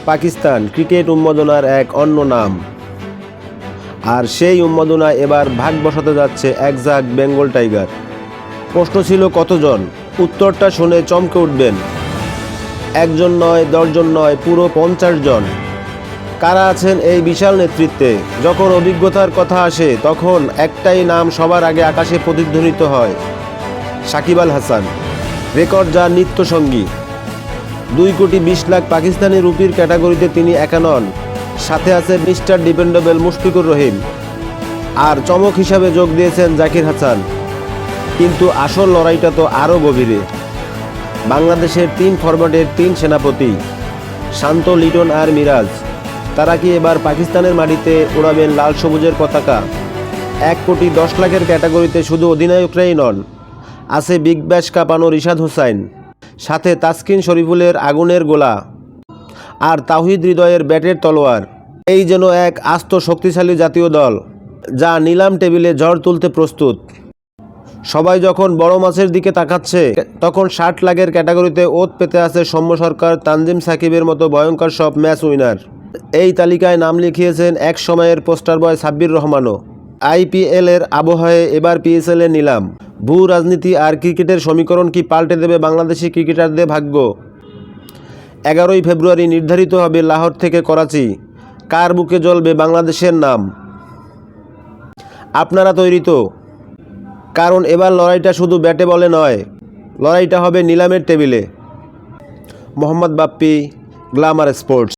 Pakistan cricket উন্মাদনার এক অন্য নাম। আর সেই উন্মাদনায় এবার ভাগ বসাতে যাচ্ছে এক ঝাঁক বেঙ্গল টাইগার। প্রশ্ন ছিল কতজন? উত্তরটা শুনে চমকে উঠবেন। একজন নয়, 10 জন নয়, পুরো 50 জন। কারা আছেন এই বিশাল নেতৃত্বে? যখন অভিজ্ঞতার কথা আসে তখন একটাই নাম সবার আগে আকাশে প্রতিধ্বনিত হয়, সাকিব আল হাসান। রেকর্ড যার নিত্যসঙ্গী। 2,20,00,000 পাকিস্তানি রুপির ক্যাটাগরিতে তিনি একা নন, সাথে আছে মিস্টার ডিপেন্ডেবল মুশফিকুর রহিম। আর চমক হিসাবে যোগ দিয়েছেন জাকির হাসান। কিন্তু আসল লড়াইটা তো আরও গভীরে। বাংলাদেশের 3 ফরম্যাটের 3 সেনাপতি, শান্ত, লিটন আর মিরাজ, তারা কি এবার পাকিস্তানের মাটিতে উড়াবেন লাল সবুজের পতাকা? 1,10,00,000 ক্যাটাগরিতে শুধু অধিনায়করাই নন, আছে বিগ ব্যাশ কাঁপানো রিশাদ হোসাইন, সাথে তাসকিন শরীফুলের আগুনের গোলা, আর তাওহিদ হৃদয়ের ব্যাটের তলোয়ার। এই যেন এক আস্ত শক্তিশালী জাতীয় দল, যা নিলাম টেবিলে ঝড় তুলতে প্রস্তুত। সবাই যখন বড় মাছের দিকে তাকাচ্ছে, তখন 60 লাখের ক্যাটাগরিতে ওত পেতে আছে সৌম্য সরকার, তানজিম সাকিবের মতো ভয়ঙ্কর সব ম্যাচ উইনার। এই তালিকায় নাম লিখিয়েছেন এক সময়ের পোস্টার বয় সাব্বির রহমানও। আইপিএলের আবহে এবার পিএসএলের নিলাম। ভূ রাজনীতি আর ক্রিকেটের সমীকরণ কি পাল্টে দেবে বাংলাদেশি ক্রিকেটারদের ভাগ্য? 11ই ফেব্রুয়ারি নির্ধারিত হবে লাহোর থেকে করাচি, কার বুকে জ্বলবে বাংলাদেশের নাম। আপনারা তৈরি তো? কারণ এবার লড়াইটা শুধু ব্যাটে বলে নয়, লড়াইটা হবে নিলামের টেবিলে। Mohammad Bappi, Glamour sports.